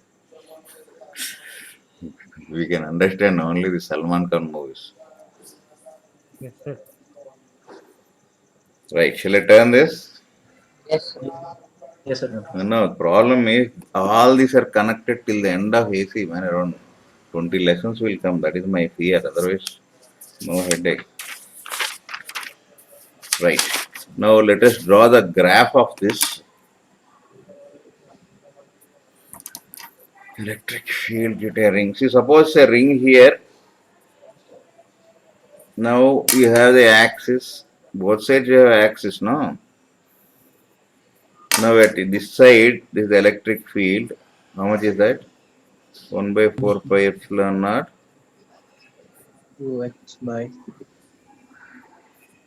we can understand only the Salman Khan movies. Yes, sir. Right? Shall I turn this? Yes. Yes, sir. No, problem is all these are connected till the end of AC. Man, around 20 lessons will come. That is my fear. Otherwise, no headache. Right. Now let us draw the graph of this electric field get a ring. See, suppose a ring here. Now you have the axis. Both sides you have axis, no? Now at this side, this is the electric field. How much is that? 1 by 4 pi epsilon naught. 2x by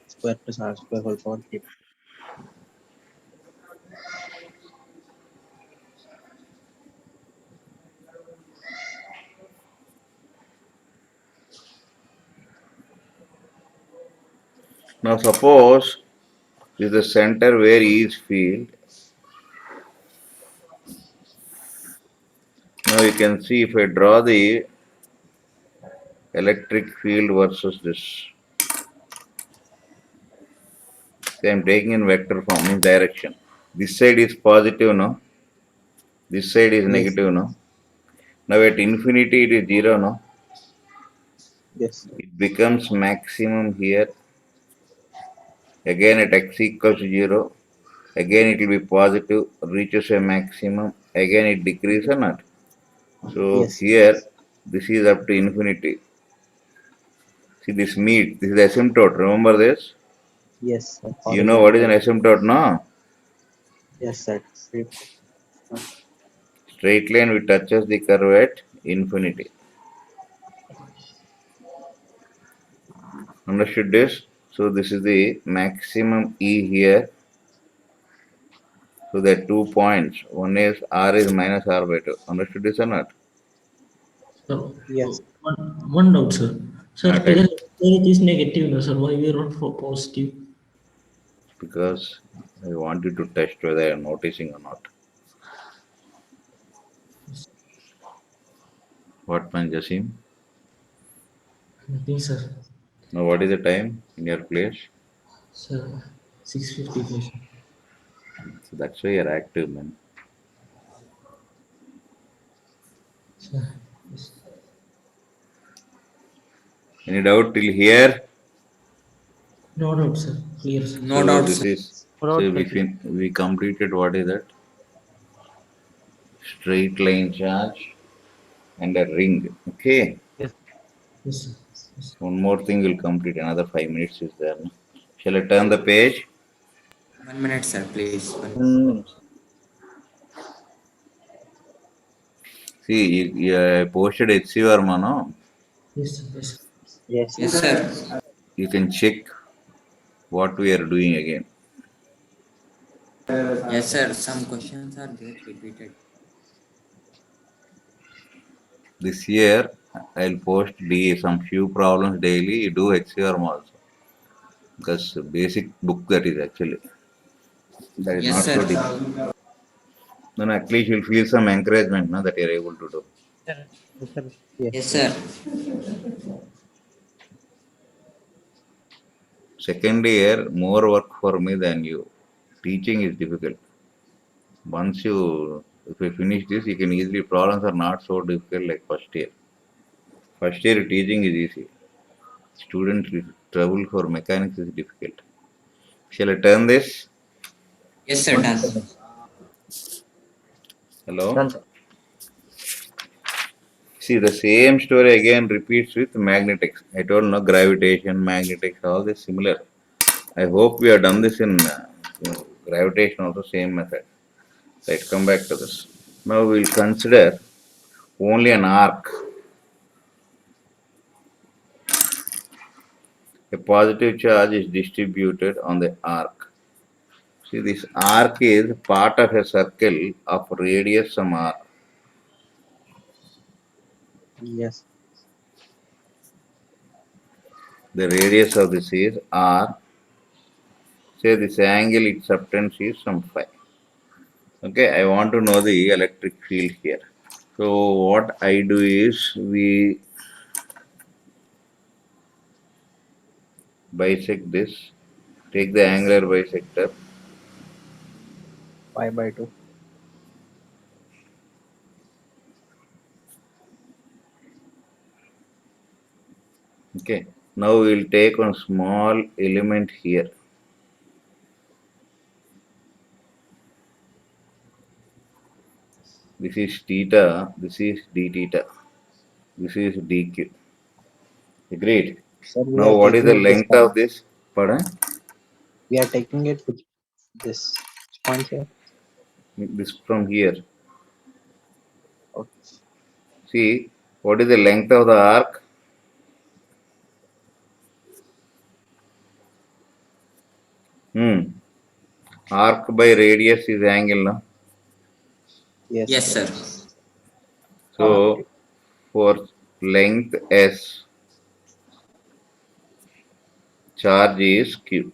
square plus r square whole power 3. Now suppose this is the center where E is field. Now you can see if I draw the electric field versus this. See, I am taking in vector form in direction. This side is positive, no? This side is Yes, negative, no? Now at infinity it is 0, no? yes, It becomes maximum here. Again at x equals to 0. Again it will be positive, reaches a maximum. Again it decreases or not? So yes, here this is up to infinity. See this meet, this is the asymptote. Remember this? yes, sir. You know what is an Horizontal. asymptote, no? Yes, sir. Straight line which touches the curve at infinity. Understood this? So this is the maximum E here. So there are 2 points. One is R is minus R by 2. Understood this or not? So, Yes, one doubt, sir. Sir, Not to the it. left side it is negative, no, sir. Why we are not for positive? Because I want you to test whether I am noticing or not. What man Jasim? Nothing, sir. Now what is the time in your place? Sir, 6:55. So that's why you're active, man. Sir, yes. Any doubt till here? No doubt, sir. Clear, sir. No So doubt, this sir. is What so about sir? we completed what is that? Straight line charge and a ring. Okay. Yes. Yes, sir. Yes. One more thing will complete. Another 5 minutes is there. No? Shall I turn the page? 1 minute, sir, please. 1 minute. 1 minute. See, I posted HCR, no? Yes, sir. Yes. yes, Yes, sir. You can check what we are doing again. Yes, sir. Some questions are get repeated. This year, I'll post some few problems daily. You do HCR also. Because basic book that is actually. That is Yes, not sir. so deep. Then at least you'll feel some encouragement no, that you're able to do. Sir. Yes, sir. yes, Yes, sir. sir. Second year, more work for me than you. Teaching is difficult. Once if you finish this, you can easily, problems are not so difficult like first year. First year teaching is easy. Students with trouble for mechanics is difficult. Shall I turn this? Yes, sir. One Done. second. Hello? Done, sir. See, the same story again repeats with magnetics. I told no gravitation, magnetics, all this similar. I hope we have done this in gravitation also same method. Right, come back to this. Now we'll consider only an arc. A positive charge is distributed on the arc. See, this arc is part of a circle of radius some r. Yes, The radius of this is r. Say this angle its subtends is some phi. Okay, I want to know the electric field here. So what I do is we bisect this, take the angular bisector. Pi by 2. Okay, now we will take one small element here. This is theta, this is d theta, this is dq. Agreed. Sir, we Now are what is the taking it this length of point. this? Pardon? We are taking it with this point here. This from here. Okay. See, what is the length of the arc? Arc by radius is angle, no? Yes, Yes, sir. sir. So for length s, charge is q.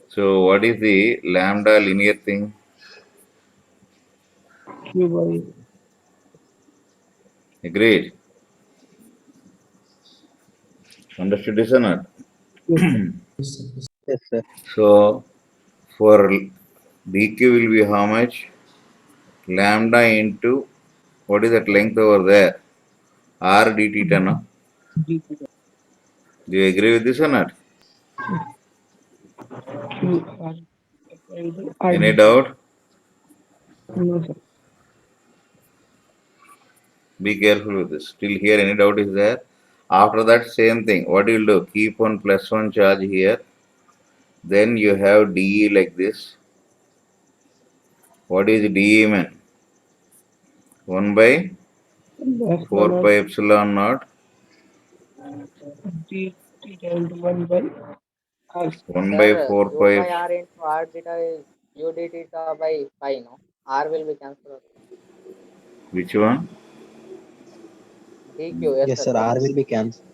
So what is the lambda linear thing? Q by Agreed. Understood this or not? yes, sir. Yes, sir. So for dq will be how much? Lambda into what is that length over there? R d theta, no? G Do you agree with this or not? Q R I Any D. doubt? No, sir. Be careful with this. Till here, any doubt is there? After that, same thing. What you will do? Keep on plus one charge here. Then you have dE like this. What is dE man? 1 by That's 4 known pi epsilon naught. as G theta into 1 by R. 1 by Sir, 4 u pi. by r into r theta is u d theta by pi, no? R will be cancelled. Which one? dq, yes, Yes, sir. sir. R will be cancelled.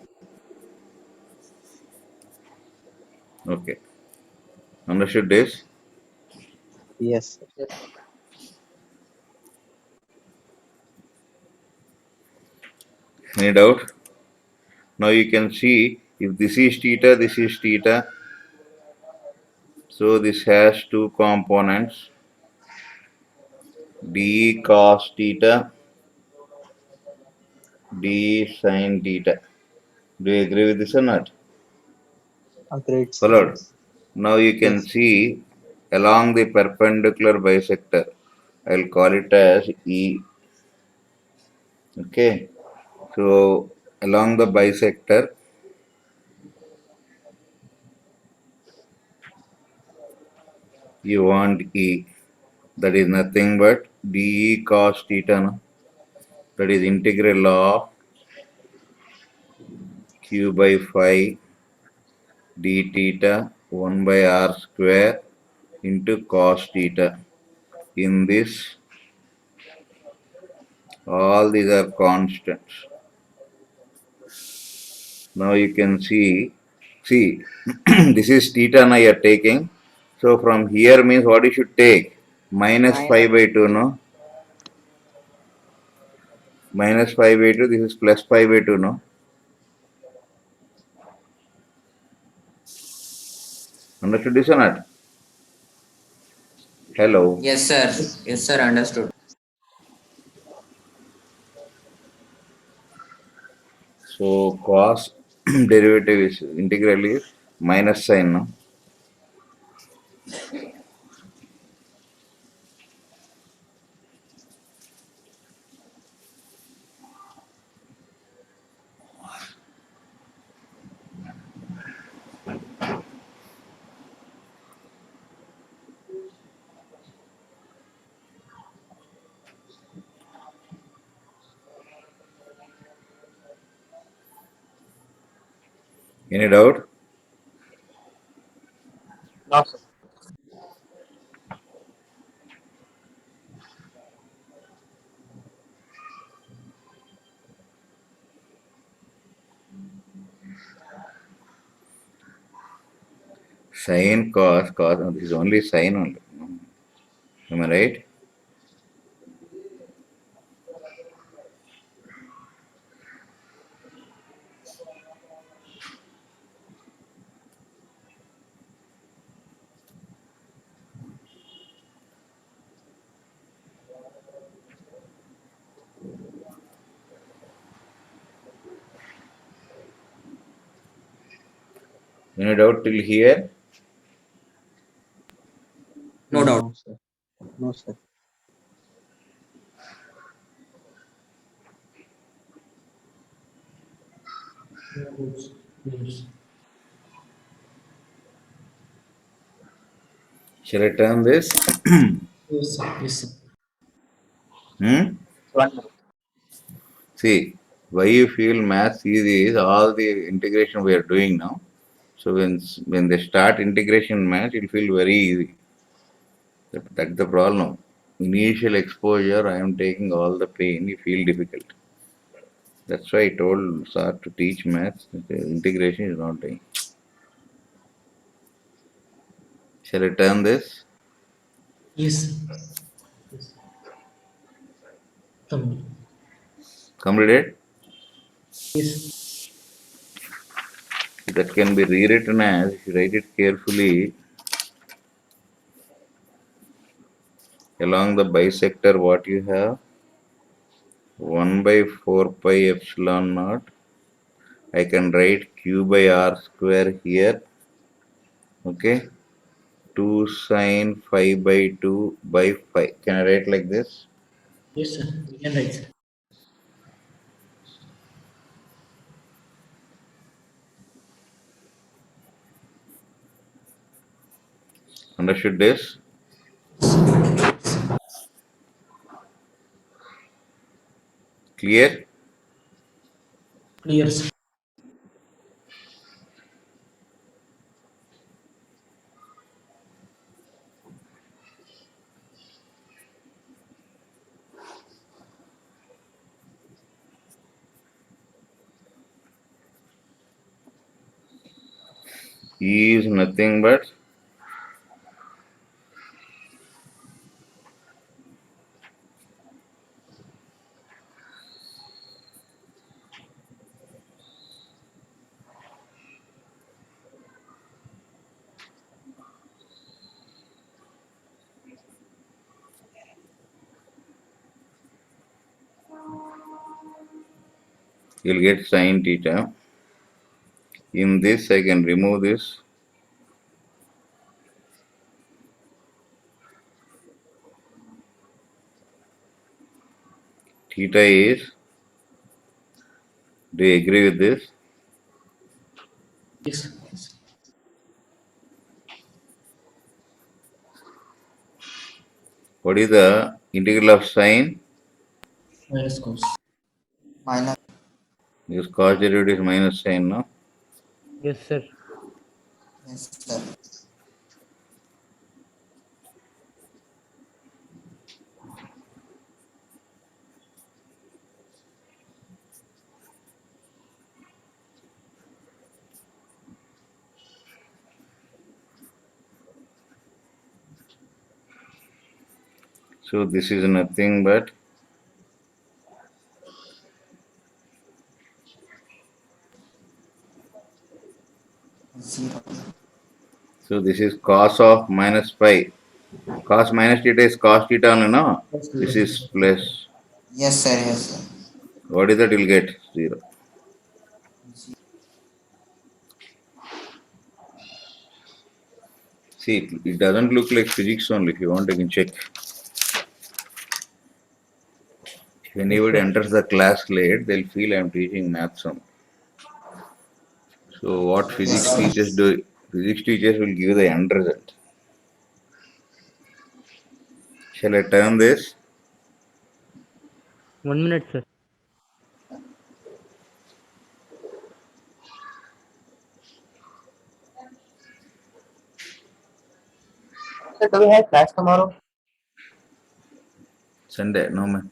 Okay. Understood this? Yes, sir. Yes, sir. Any doubt? Now you can see if this is theta, this is theta. So this has two components. dE cos theta, dE sin theta. Do you agree with this or not? Agreed, sir. Followed. Now you can Yes. see along the perpendicular bisector. I'll call it as E. Okay. So along the bisector, you want E. That is nothing but dE cos theta. No? That is integral of q by phi d theta 1 by r square into cos theta. In this, all these are constants. Now you can see, this is theta now you are taking. So from here means what you should take? Minus Minus 5 by 2, no? Minus 5 by 2, this is plus 5 by 2, no? Understood this or not? Hello. Yes, sir. Yes, sir. Understood. So cos derivative is integral is minus sign, no? Any doubt? no, sir. Sine cos, this is only sine only. Am I right? Any doubt till here? No doubt. No, sir. No, sir. Yes. Shall I turn this? Yes, sir. Yes, sir. Hmm? 1 minute. See, why you feel maths easy is all the integration we are doing now. So when they start integration math, it'll feel very easy. That's the problem. Initial exposure, I am taking all the pain, you feel difficult. That's why I told sir to teach maths. The integration is not doing. Shall I turn this? Yes. Yes. Complete. Completed? Yes. That can be rewritten as, if you write it carefully, along the bisector what you have, 1 by 4 pi epsilon naught. I can write q by r square here. Okay. 2 sine 5 by 2 by 5. Can I write like this? Yes, sir. We can write, sir. Understood this? Clear? Clear, sir. E is nothing but you'll get sine theta. In this, I can remove this. Theta is, do you agree with this? Yes, sir. Yes. What is the integral of sine? Minus cos. Minus. This cos derivative is minus sine, no? Yes, sir. Yes, sir. So this is nothing but Zero. so this is cos of minus pi. Cos minus theta is cos theta only, no? Yes, This yes, is yes. plus. Yes, sir. Yes, sir. What is that? You'll get 0. See, it doesn't look like physics only. If you want, you can check. If Yes, anybody sir. enters the class late, they'll feel I'm teaching maths only. So what Yes, physics sir. teachers do? Physics teachers will give the end result. Shall I turn this? 1 minute, sir. So do we have class tomorrow? Sunday, no man.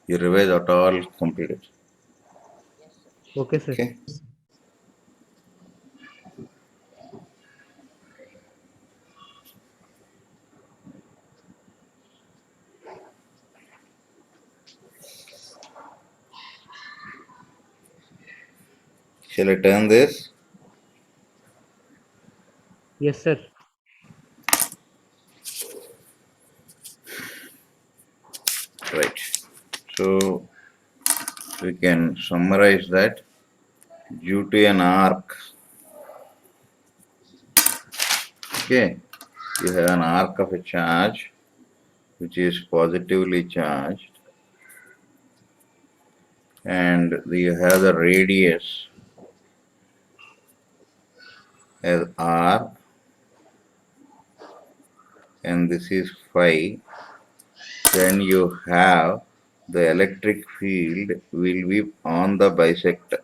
You revise at all completed. Okay, sir. Okay. Shall I turn this? Yes, sir. Right. So we can summarize that due to an arc. Okay, you have an arc of a charge which is positively charged, and you have the radius as r, and this is phi. Then you have the electric field will be on the bisector.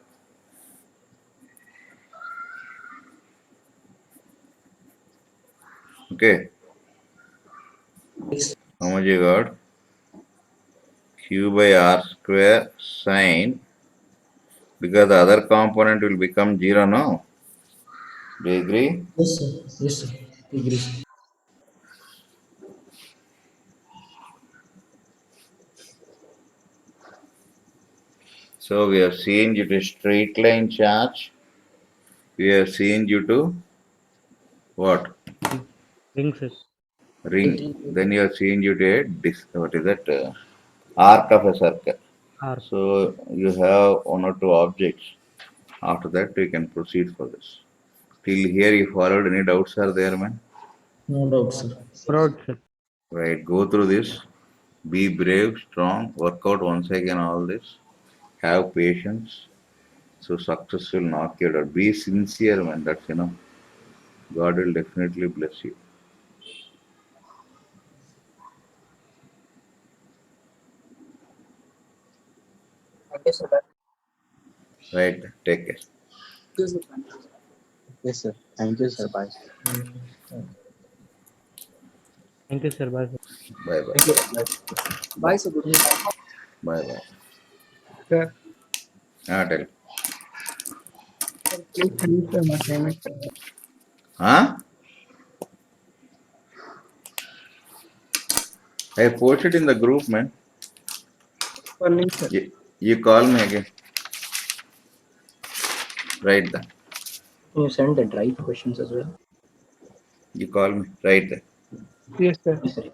Okay, how much you got? Q by r square sine, because the other component will become 0 now. Do you agree? Yes, sir. Yes, sir. Agree. So we have seen due to straight line charge, we have seen due to what? Ring, sir. Ring. Then you have seen due to a what is that? Arc of a circle. R. So you have one or two objects. After that, we can proceed for this. Till here, you followed. Any doubts are there, man? No doubt, sir. Broad, sir. Right. Go through this. Be brave, strong. Work out once again all this. Have patience. So success will knock you out. Be sincere, man. That's enough. God will definitely bless you. Thank you, sir. Bye. Right. Take care. Yes, sir. Thank you, sir. Bye. Thank you, sir. Bye, sir. Bye bye. Thank you. Bye, sir. Good night. Bye bye. Sir, Tell. please finish the assignment, sir. Huh? I posted in the group, man. One link, sir. You call me again. Right then. You send the right questions as well. You call me. Right then. Yes, sir. Yes, sir.